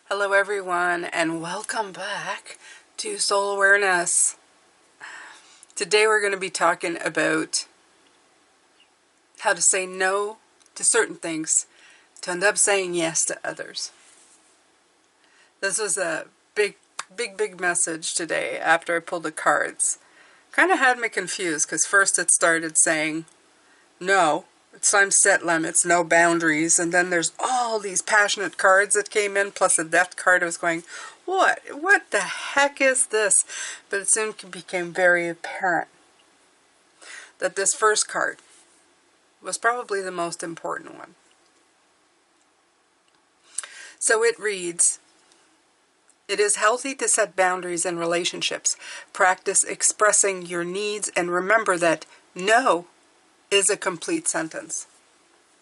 Hello everyone and welcome back to Soul Awareness. Today we're going to be talking about how to say no to certain things to end up saying yes to others. This was a big message today after I pulled the cards. Kind of had me confused because first it started saying no. It's time to set limits, no boundaries, and then there's all these passionate cards that came in, plus a death card. I was going, what the heck is this? But it soon became very apparent that this first card was probably the most important one. So it reads, it is healthy to set boundaries in relationships. Practice expressing your needs and remember that no is a complete sentence.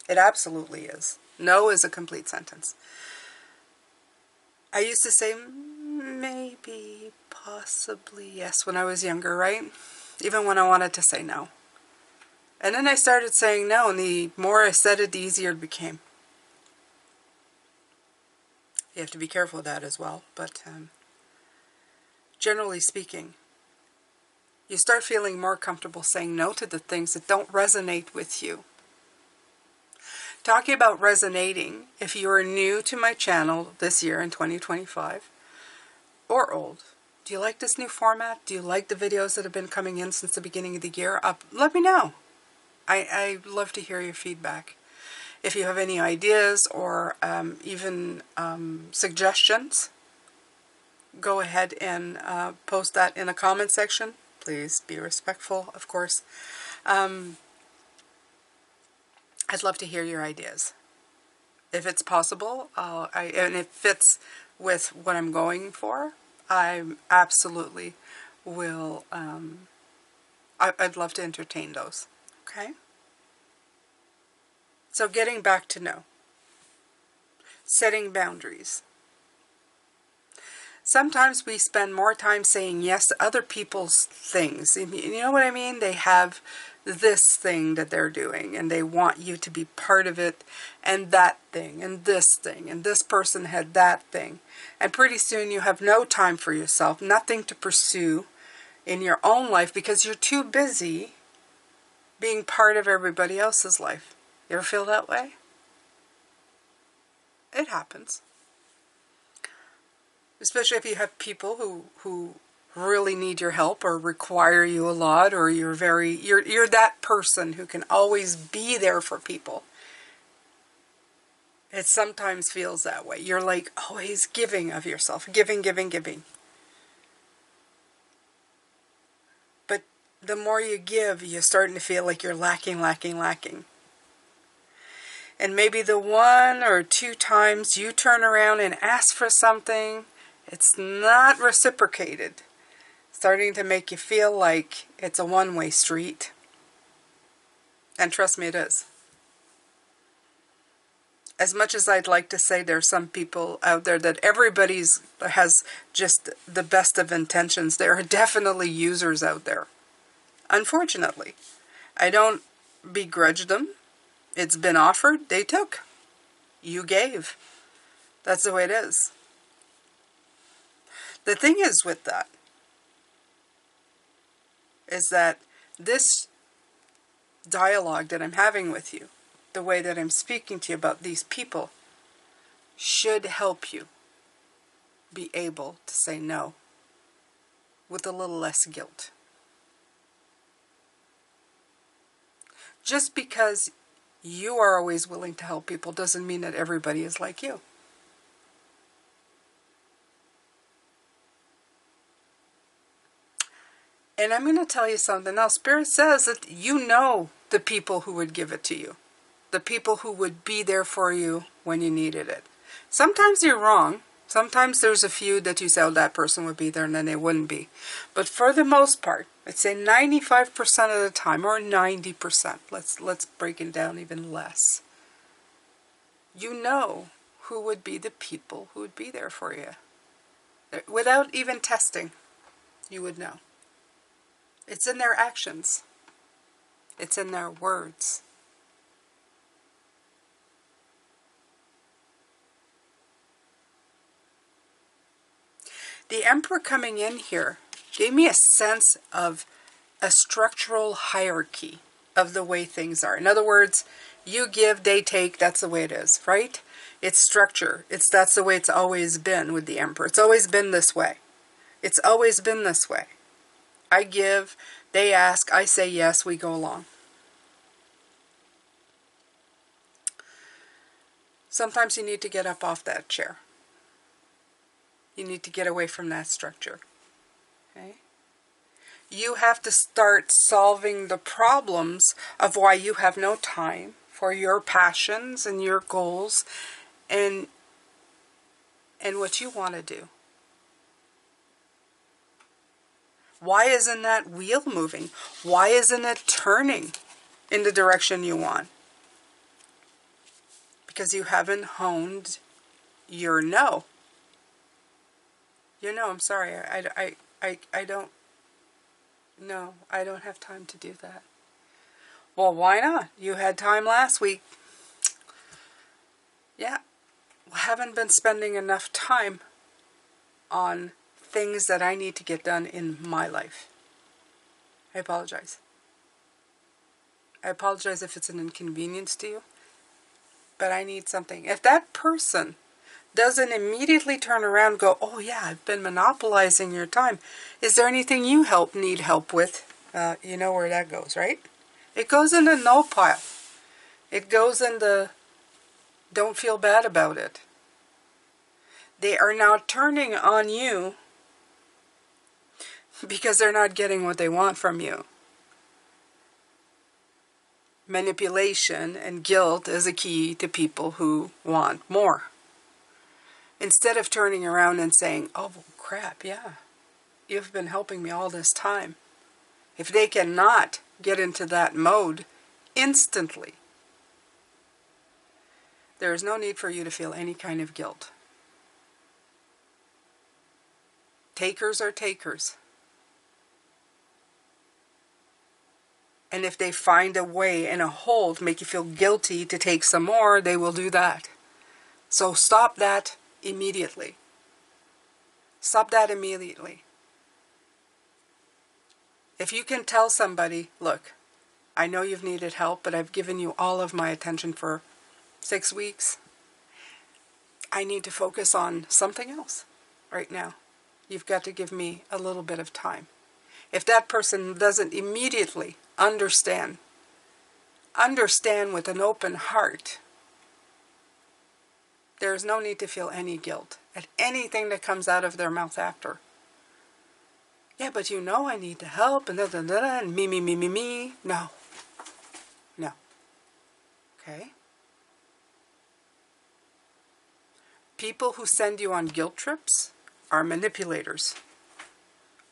It absolutely is. No is a complete sentence. I used to say maybe, possibly, yes when I was younger, right? Even when I wanted to say no. And then I started saying no, and the more I said it, the easier it became. You have to be careful of that as well, but generally speaking, you start feeling more comfortable saying no to the things that don't resonate with you. Talking about resonating, if you are new to my channel this year in 2025, or old, do you like this new format? Do you like the videos that have been coming in since the beginning of the year? Let me know. I love to hear your feedback. If you have any ideas or even suggestions, go ahead and post that in the comment section. Please be respectful, of course. I'd love to hear your ideas. If it's possible, and it fits with what I'm going for, I absolutely will, I'd love to entertain those. Okay? So getting back to no. Setting boundaries. Sometimes we spend more time saying yes to other people's things. You know what I mean? They have this thing that they're doing and they want you to be part of it, and that thing and this person had that thing. And pretty soon you have no time for yourself, nothing to pursue in your own life because you're too busy being part of everybody else's life. You ever feel that way? It happens. Especially if you have people who really need your help or require you a lot, or you're that person who can always be there for people. It sometimes feels that way. You're like always giving of yourself. Giving. But the more you give, you're starting to feel like you're lacking. And maybe the one or two times you turn around and ask for something, it's not reciprocated. Starting to make you feel like it's a one-way street. And trust me, it is. As much as I'd like to say there's some people out there that has just the best of intentions, there are definitely users out there. Unfortunately, I don't begrudge them. It's been offered, they took. You gave. That's the way it is. The thing is with that, is that this dialogue that I'm having with you, the way that I'm speaking to you about these people, should help you be able to say no with a little less guilt. Just because you are always willing to help people doesn't mean that everybody is like you. And I'm going to tell you something else. Spirit says that you know the people who would give it to you. The people who would be there for you when you needed it. Sometimes you're wrong. Sometimes there's a few that you say, oh, that person would be there, and then they wouldn't be. But for the most part, I'd say 95% of the time, or 90%, let's break it down even less. You know who would be the people who would be there for you. Without even testing, you would know. It's in their actions. It's in their words. The Emperor coming in here gave me a sense of a structural hierarchy of the way things are. In other words, you give, they take, that's the way it is, right? It's structure. That's the way it's always been with the Emperor. It's always been this way. It's always been this way. I give, they ask, I say yes, we go along. Sometimes you need to get up off that chair. You need to get away from that structure. Okay? You have to start solving the problems of why you have no time for your passions and your goals and what you want to do. Why isn't that wheel moving? Why isn't it turning in the direction you want? Because you haven't honed your no. Your no, I'm sorry. I don't. No, I don't have time to do that. Well, why not? You had time last week. Yeah. I haven't been spending enough time on things that I need to get done in my life. I apologize. I apologize if it's an inconvenience to you. But I need something. If that person doesn't immediately turn around and go, oh yeah, I've been monopolizing your time. Is there anything you need help with? You know where that goes, right? It goes in the no pile. It goes in the don't feel bad about it. They are now turning on you because they're not getting what they want from you. Manipulation and guilt is a key to people who want more. Instead of turning around and saying, oh crap, yeah, you've been helping me all this time. If they cannot get into that mode instantly, there is no need for you to feel any kind of guilt. Takers are takers. And if they find a way and a hole to make you feel guilty to take some more, they will do that. So stop that immediately. Stop that immediately. If you can tell somebody, look, I know you've needed help, but I've given you all of my attention for 6 weeks. I need to focus on something else right now. You've got to give me a little bit of time. If that person doesn't immediately understand with an open heart, there is no need to feel any guilt at anything that comes out of their mouth after. Yeah, but you know I need to help, and and me. No. No. Okay? People who send you on guilt trips are manipulators.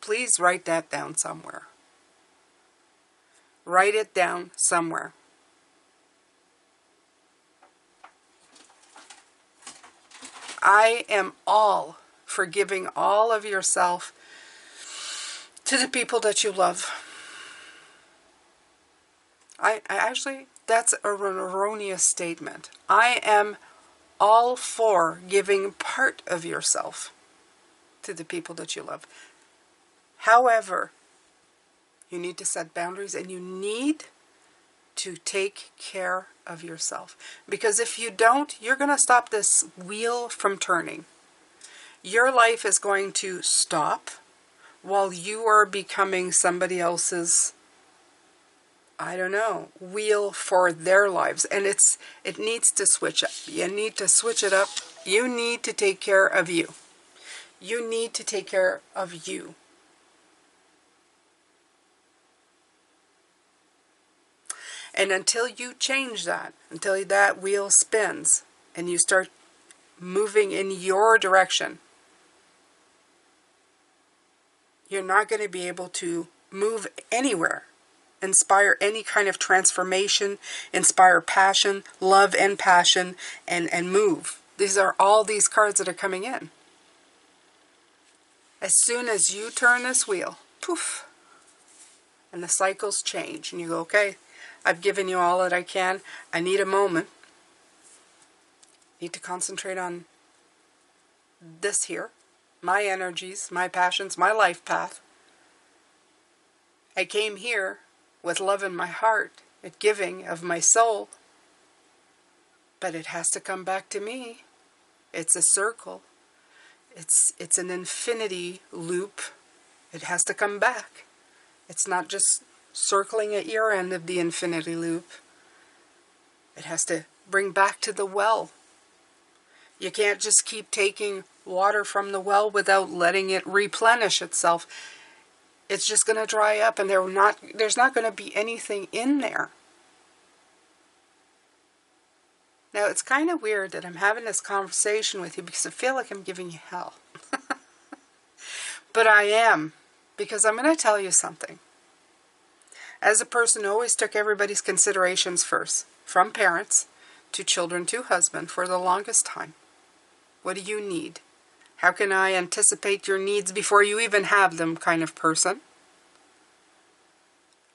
Please write that down somewhere. Write it down somewhere. I am all for giving all of yourself to the people that you love. I actually, that's an erroneous statement. I am all for giving part of yourself to the people that you love. However, you need to set boundaries and you need to take care of yourself. Because if you don't, you're going to stop this wheel from turning. Your life is going to stop while you are becoming somebody else's, I don't know, wheel for their lives. And it needs to switch up. You need to switch it up. You need to take care of you. You need to take care of you. And until you change that, until that wheel spins and you start moving in your direction, you're not going to be able to move anywhere, inspire any kind of transformation, inspire passion, love and passion, and move. These are all these cards that are coming in. As soon as you turn this wheel, poof, and the cycles change, and you go, okay, I've given you all that I can. I need a moment. Need to concentrate on this here. my energies, my passions, my life path. I came here with love in my heart, with giving of my soul. But it has to come back to me. It's a circle. It's an infinity loop. It has to come back. It's not just circling at your end of the infinity loop. It has to bring back to the well. You can't just keep taking water from the well without letting it replenish itself. It's just going to dry up, and there's not going to be anything in there. Now, it's kind of weird that I'm having this conversation with you because I feel like I'm giving you hell. But I am, because I'm going to tell you something. As a person who always took everybody's considerations first, from parents to children to husband for the longest time. What do you need? How can I anticipate your needs before you even have them kind of person?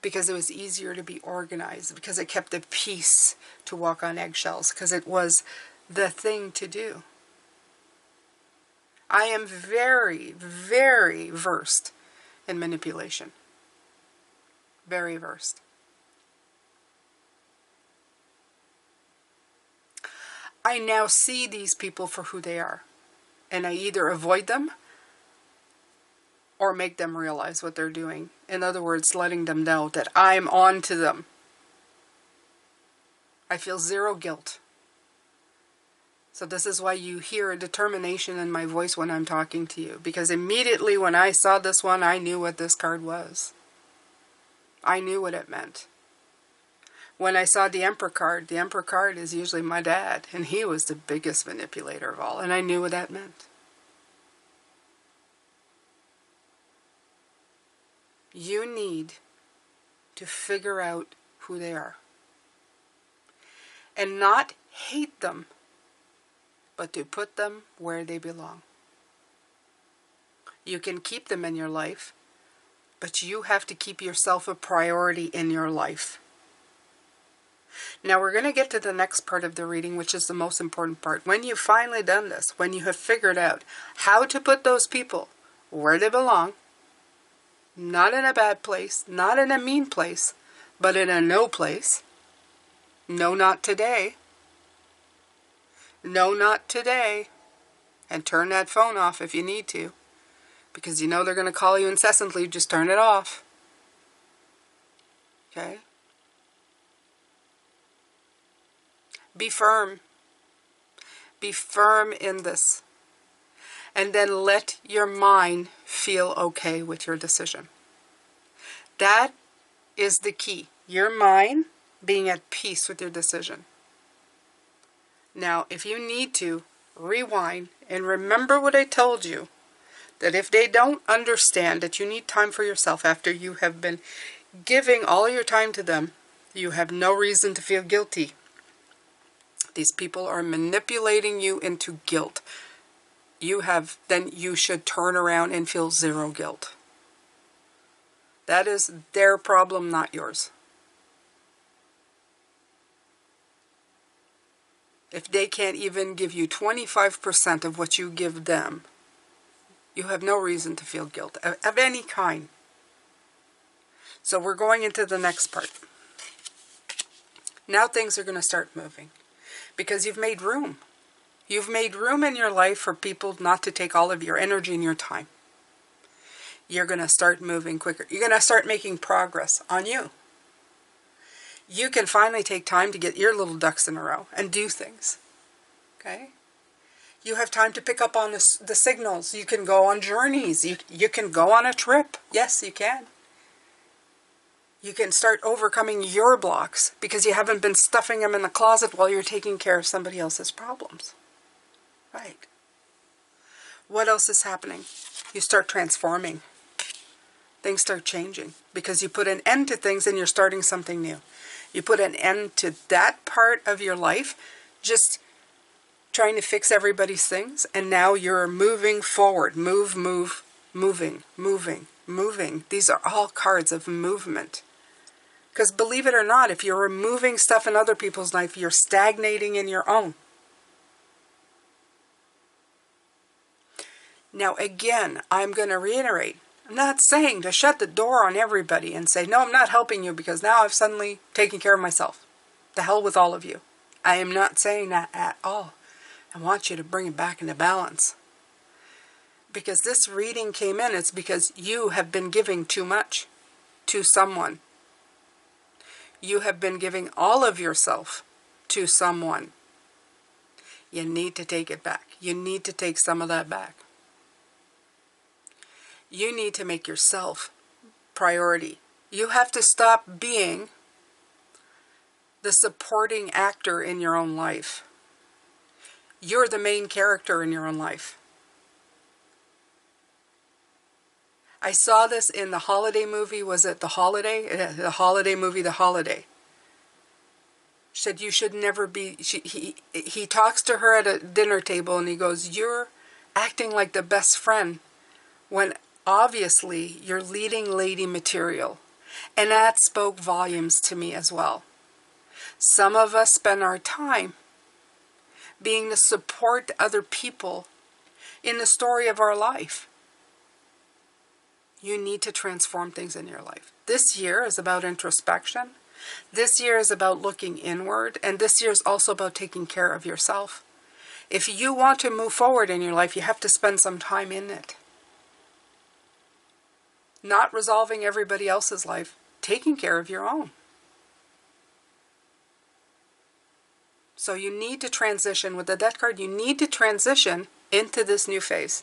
Because it was easier to be organized, because it kept the peace to walk on eggshells, because it was the thing to do. I am very, very versed in manipulation. Very versed. I now see these people for who they are, and I either avoid them or make them realize what they're doing. In other words, letting them know that I'm on to them. I feel zero guilt. So this is why you hear a determination in my voice when I'm talking to you. Because immediately when I saw this one, I knew what this card was. I knew what it meant. When I saw the Emperor card is usually my dad. And he was the biggest manipulator of all. And I knew what that meant. You need to figure out who they are. And not hate them, but to put them where they belong. You can keep them in your life, but you have to keep yourself a priority in your life. Now we're going to get to the next part of the reading, which is the most important part. When you've finally done this, when you have figured out how to put those people where they belong, not in a bad place, not in a mean place, but in a no place. No, not today. No, not today. And turn that phone off if you need to. Because you know they're going to call you incessantly. Just turn it off. Okay? Be firm. Be firm in this. And then let your mind feel okay with your decision. That is the key. Your mind being at peace with your decision. Now, if you need to, rewind and remember what I told you. That if they don't understand that you need time for yourself after you have been giving all your time to them, you have no reason to feel guilty. These people are manipulating you into guilt. Then you should turn around and feel zero guilt. That is their problem, not yours. If they can't even give you 25% of what you give them, you have no reason to feel guilt of any kind. So we're going into the next part. Now things are going to start moving because you've made room. You've made room in your life for people not to take all of your energy and your time. You're going to start moving quicker. You're going to start making progress on you. You can finally take time to get your little ducks in a row and do things. Okay? You have time to pick up on the signals. You can go on journeys. You can go on a trip. Yes, you can. You can start overcoming your blocks because you haven't been stuffing them in the closet while you're taking care of somebody else's problems. Right. What else is happening? You start transforming. Things start changing because you put an end to things and you're starting something new. You put an end to that part of your life, just trying to fix everybody's things, and now you're moving forward. Moving. These are all cards of movement. Because believe it or not, if you're removing stuff in other people's life, you're stagnating in your own. Now again, I'm going to reiterate, I'm not saying to shut the door on everybody and say, no, I'm not helping you because now I've suddenly taken care of myself. The hell with all of you. I am not saying that at all. I want you to bring it back into balance. Because this reading came in, it's because you have been giving too much to someone. You have been giving all of yourself to someone. You need to take it back. You need to take some of that back. You need to make yourself priority. You have to stop being the supporting actor in your own life. You're the main character in your own life. I saw this in the holiday movie. Was it The Holiday? The holiday movie, The Holiday. She said you should never be... He talks to her at a dinner table and he goes, you're acting like the best friend when obviously you're leading lady material. And that spoke volumes to me as well. Some of us spend our time being the support to other people in the story of our life. You need to transform things in your life. This year is about introspection. This year is about looking inward. And this year is also about taking care of yourself. If you want to move forward in your life, you have to spend some time in it. Not resolving everybody else's life, taking care of your own. So you need to transition with the Death card. You need to transition into this new phase.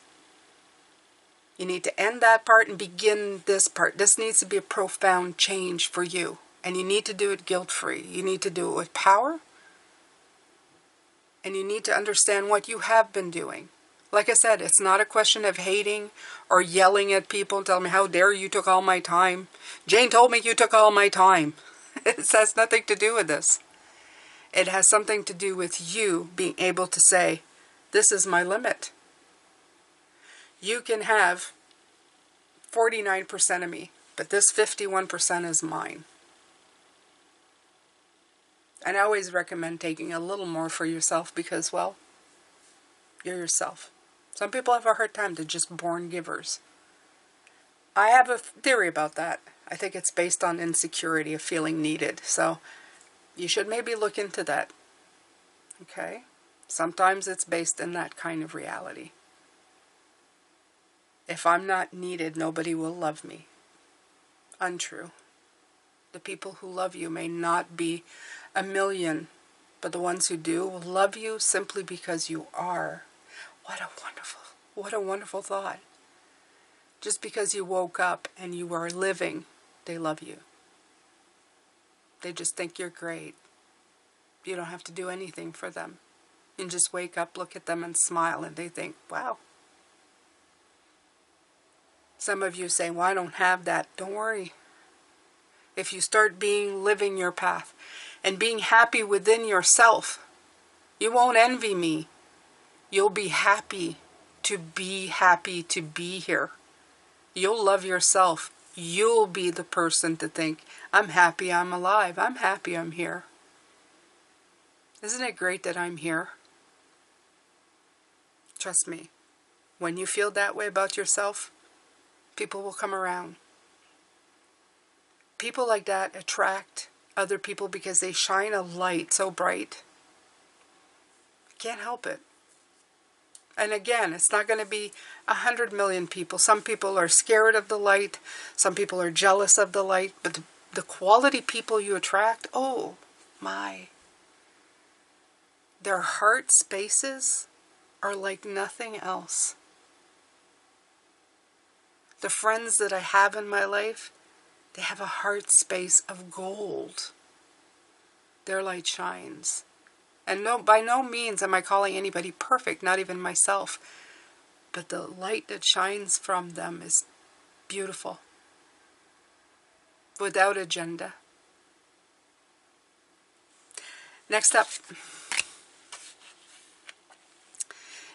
You need to end that part and begin this part. This needs to be a profound change for you. And you need to do it guilt-free. You need to do it with power. And you need to understand what you have been doing. Like I said, it's not a question of hating or yelling at people and telling me, how dare you took all my time. Jane told me you took all my time. It has nothing to do with this. It has something to do with you being able to say, this is my limit. You can have 49% of me, but this 51% is mine. And I always recommend taking a little more for yourself because, well, you're yourself. Some people have a hard time. They're just born givers. I have a theory about that. I think it's based on insecurity of feeling needed. So you should maybe look into that. Okay? Sometimes it's based in that kind of reality. If I'm not needed, nobody will love me. Untrue. The people who love you may not be a million, but the ones who do will love you simply because you are. What a wonderful thought. Just because you woke up and you are living, they love you. They just think you're great. You don't have to do anything for them. You can just wake up, look at them and smile and they think, wow. Some of you say, well, I don't have that. Don't worry. If you start living your path and being happy within yourself, you won't envy me. You'll be happy to be here. You'll love yourself. You'll be the person to think, I'm happy I'm alive. I'm happy I'm here. Isn't it great that I'm here? Trust me, when you feel that way about yourself, people will come around. People like that attract other people because they shine a light so bright. Can't help it. And again, it's not going to be 100 million people. Some people are scared of the light. Some people are jealous of the light. But the quality people you attract, oh my. Their heart spaces are like nothing else. The friends that I have in my life, they have a heart space of gold. Their light shines. And no, by no means am I calling anybody perfect, not even myself. But the light that shines from them is beautiful. Without agenda. Next up.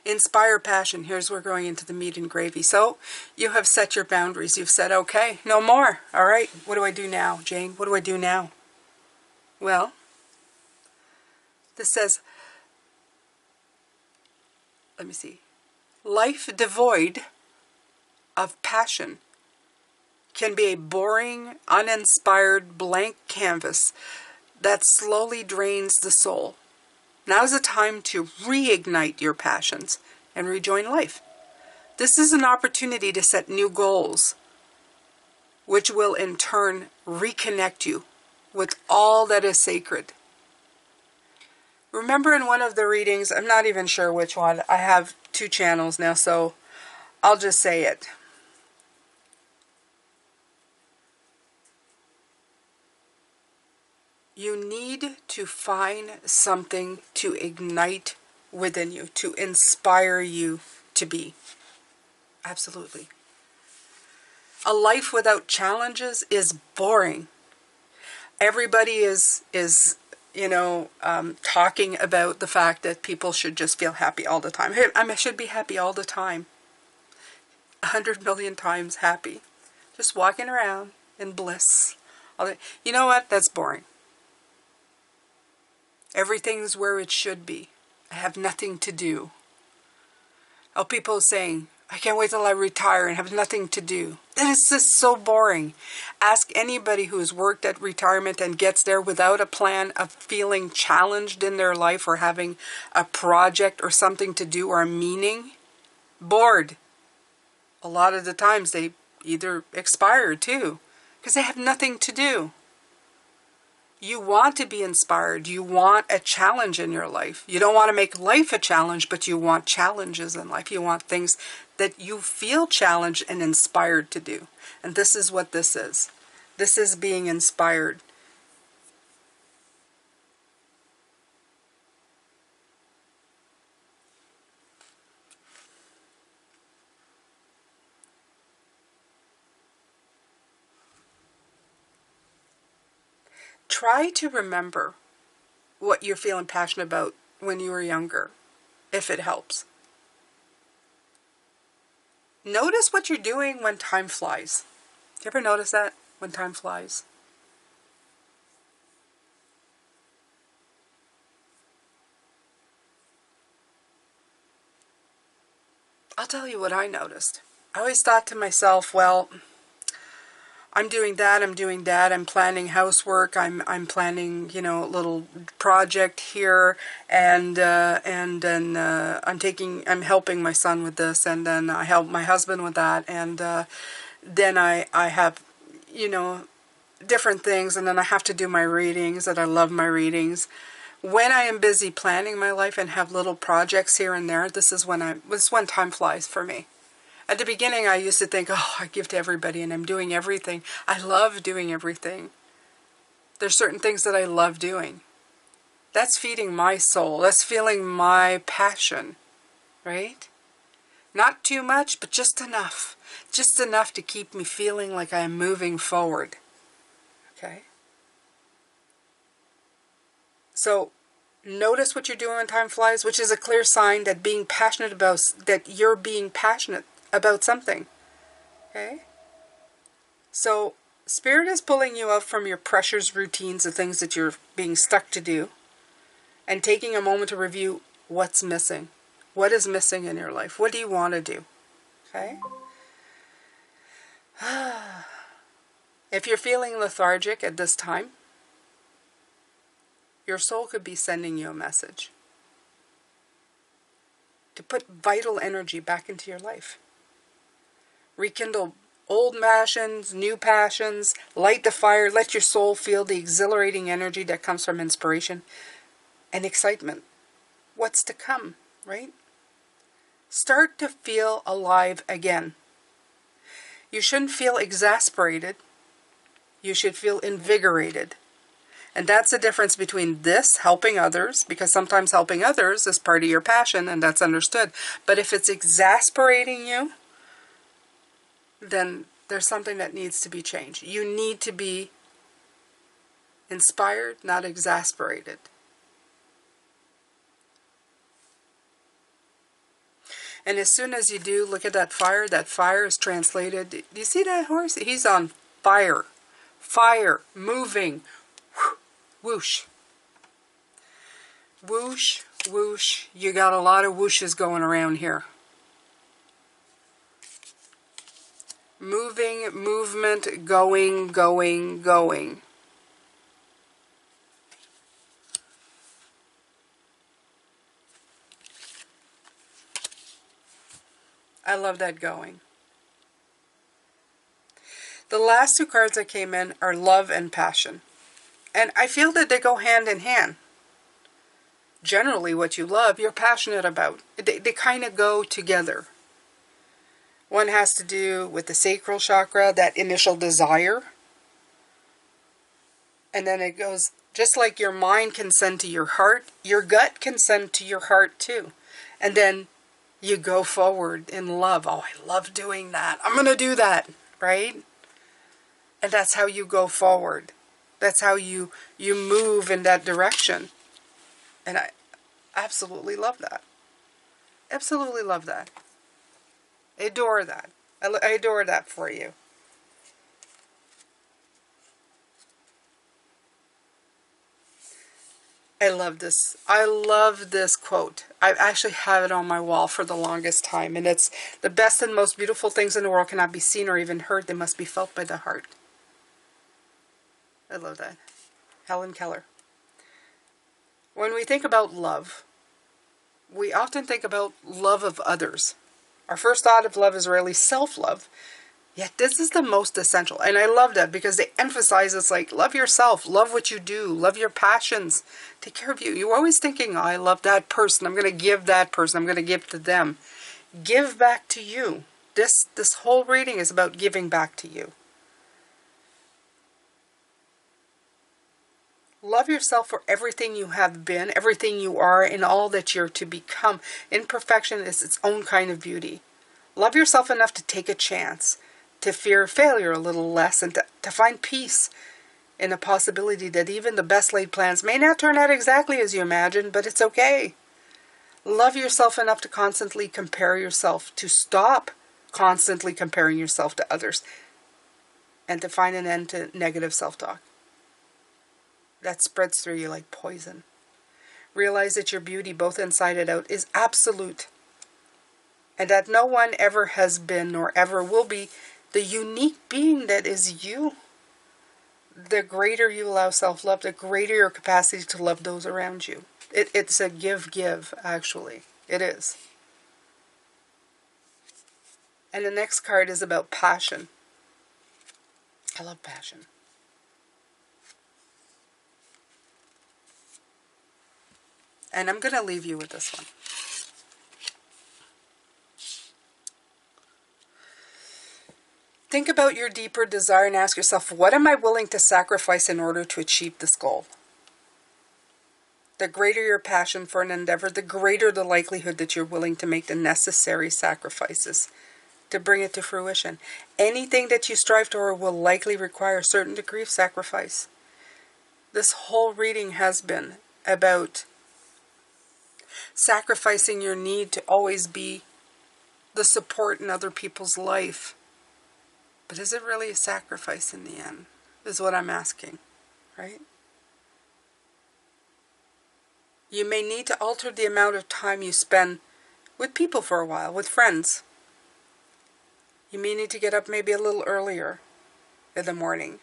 Inspire passion. Here's where we're going into the meat and gravy. So, you have set your boundaries. You've said, okay, no more. All right, what do I do now, Jane? What do I do now? Well, this says, let me see. Life devoid of passion can be a boring, uninspired, blank canvas that slowly drains the soul. Now's the time to reignite your passions and rejoin life. This is an opportunity to set new goals, which will in turn reconnect you with all that is sacred. Remember in one of the readings, I'm not even sure which one, I have 2 channels now, so I'll just say it. You need to find something to ignite within you, to inspire you to be. Absolutely. A life without challenges is boring. Everybody is talking about the fact that people should just feel happy all the time. Hey, I should be happy all the time. 100 million times happy. Just walking around in bliss. You know what? That's boring. Everything's where it should be. I have nothing to do. Oh, people saying, I can't wait till I retire and have nothing to do. That is just so boring. Ask anybody who's worked at retirement and gets there without a plan of feeling challenged in their life or having a project or something to do or a meaning. Bored. A lot of the times they either expire too because they have nothing to do. You want to be inspired. You want a challenge in your life. You don't want to make life a challenge, but you want challenges in life. You want things that you feel challenged and inspired to do. And this is what this is. This is being inspired. Try to remember what you're feeling passionate about when you were younger, if it helps. Notice what you're doing when time flies. Do you ever notice that? When time flies? I'll tell you what I noticed. I always thought to myself, well, I'm doing that, I'm planning housework, I'm planning, a little project here, and then I'm helping my son with this, and then I help my husband with that, and then I have, different things, and then I have to do my readings, and I love my readings. When I am busy planning my life and have little projects here and there, this is when time flies for me. At the beginning, I used to think, oh, I give to everybody and I'm doing everything. I love doing everything. There's certain things that I love doing. That's feeding my soul. That's feeling my passion, right? Not too much, but just enough. Just enough to keep me feeling like I am moving forward. Okay? So, notice what you're doing when time flies, which is a clear sign that you're being passionate about something. Okay? So, Spirit is pulling you out from your pressures, routines, the things that you're being stuck to do, and taking a moment to review what's missing. What is missing in your life? What do you want to do? Okay? If you're feeling lethargic at this time, your soul could be sending you a message to put vital energy back into your life. Rekindle old passions, new passions, light the fire, let your soul feel the exhilarating energy that comes from inspiration and excitement. What's to come, right? Start to feel alive again. You shouldn't feel exasperated. You should feel invigorated. And that's the difference between this, helping others, because sometimes helping others is part of your passion, and that's understood. But if it's exasperating you, then there's something that needs to be changed. You need to be inspired, not exasperated. And as soon as you do, look at that fire. That fire is translated. Do you see that horse? He's on fire. Fire, moving. Whoosh. Whoosh, whoosh. You got a lot of whooshes going around here. Moving, movement, going, going, going. I love that going. The last two cards that came in are love and passion. And I feel that they go hand in hand. Generally, what you love, you're passionate about. They kind of go together. One has to do with the sacral chakra, that initial desire. And then it goes, just like your mind can send to your heart, your gut can send to your heart too. And then you go forward in love. Oh, I love doing that. I'm going to do that, right? And that's how you go forward. That's how you move in that direction. And I absolutely love that. Absolutely love that. I adore that. I adore that for you. I love this. I love this quote. I actually have it on my wall for the longest time. And it's, the best and most beautiful things in the world cannot be seen or even heard. They must be felt by the heart. I love that. Helen Keller. When we think about love, we often think about love of others. Our first thought of love is really self-love. Yet this is the most essential. And I love that because they emphasize it's like, love yourself, love what you do, love your passions, take care of you. You're always thinking, oh, I love that person, I'm going to give that person, I'm going to give to them. Give back to you. This whole reading is about giving back to you. Love yourself for everything you have been, everything you are, and all that you're to become. Imperfection is its own kind of beauty. Love yourself enough to take a chance, to fear failure a little less, and to find peace in the possibility that even the best laid plans may not turn out exactly as you imagined, but it's okay. Love yourself enough to constantly compare yourself, to stop constantly comparing yourself to others, and to find an end to negative self-talk. That spreads through you like poison. Realize that your beauty, both inside and out, is absolute. And that no one ever has been nor ever will be the unique being that is you. The greater you allow self-love, the greater your capacity to love those around you. It's a give, actually. It is. And the next card is about passion. I love passion. And I'm going to leave you with this one. Think about your deeper desire and ask yourself, what am I willing to sacrifice in order to achieve this goal? The greater your passion for an endeavor, the greater the likelihood that you're willing to make the necessary sacrifices to bring it to fruition. Anything that you strive toward will likely require a certain degree of sacrifice. This whole reading has been about sacrificing your need to always be the support in other people's life. But is it really a sacrifice in the end? Is what I'm asking, right? You may need to alter the amount of time you spend with people for a while, with friends. You may need to get up maybe a little earlier in the morning.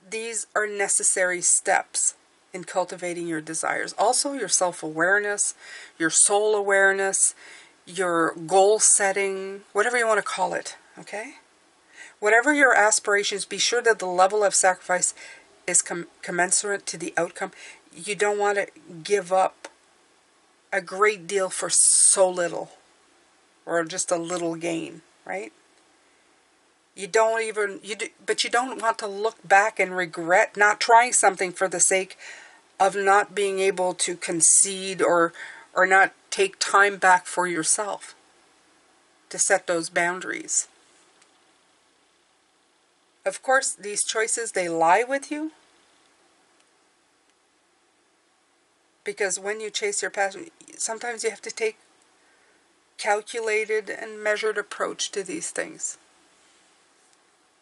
These are necessary steps in cultivating your desires. Also your self-awareness, your soul awareness, your goal setting, whatever you want to call it, okay? Whatever your aspirations, be sure that the level of sacrifice is commensurate to the outcome. You don't want to give up a great deal for so little, or just a little gain, right? But you don't want to look back and regret not trying something for the sake of not being able to concede or not take time back for yourself to set those boundaries. Of course, these choices, they lie with you. Because when you chase your passion, sometimes you have to take calculated and measured approach to these things.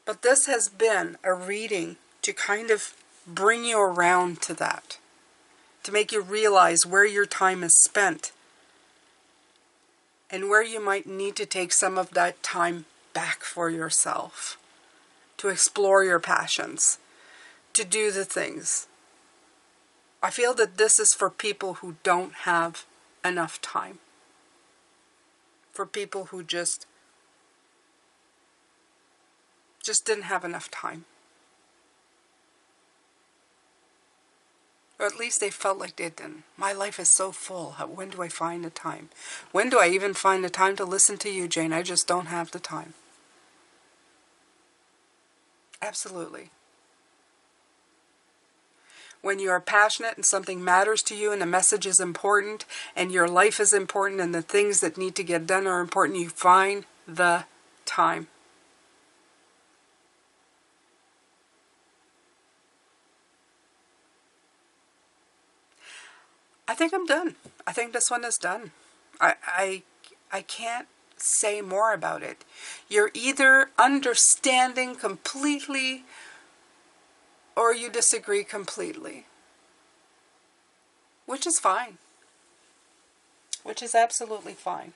But this has been a reading to kind of bring you around to that. To make you realize where your time is spent. And where you might need to take some of that time back for yourself, to explore your passions, to do the things. I feel that this is for people who don't have enough time. For people who just didn't have enough time. Or at least they felt like they didn't. My life is so full. When do I find the time? When do I even find the time to listen to you, Jane? I just don't have the time. Absolutely. When you are passionate and something matters to you and the message is important and your life is important and the things that need to get done are important, you find the time. I think I'm done. I think this one is done. I can't say more about it. You're either understanding completely or you disagree completely. Which is fine. Which is absolutely fine.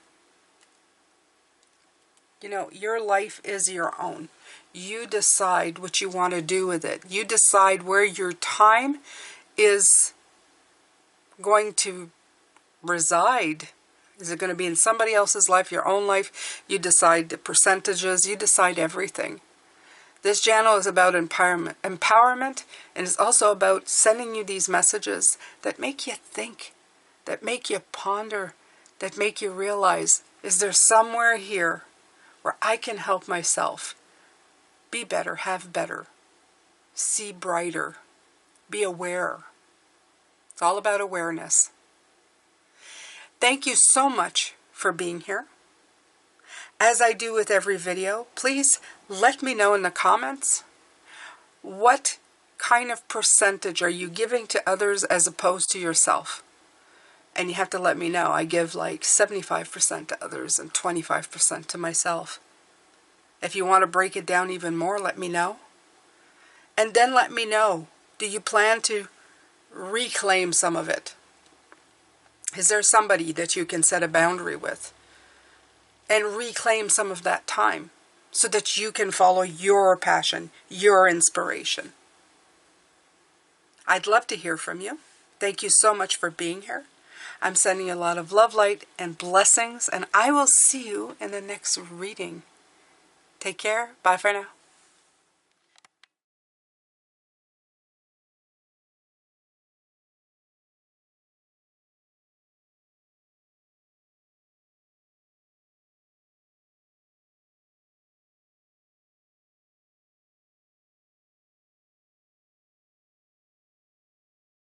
You know, your life is your own. You decide what you want to do with it. You decide where your time is going to reside. Is it going to be in somebody else's life, your own life? You decide the percentages. You decide everything. This channel is about empowerment, and it's also about sending you these messages that make you think, that make you ponder, that make you realize, is there somewhere here where I can help myself be better, have better, see brighter, be aware. It's all about awareness. Thank you so much for being here. As I do with every video, please let me know in the comments what kind of percentage are you giving to others as opposed to yourself. And you have to let me know. I give like 75% to others and 25% to myself. If you want to break it down even more, let me know. And then let me know, do you plan to reclaim some of it? Is there somebody that you can set a boundary with and reclaim some of that time so that you can follow your passion, your inspiration? I'd love to hear from you. Thank you so much for being here. I'm sending you a lot of love, light, and blessings, and I will see you in the next reading. Take care. Bye for now.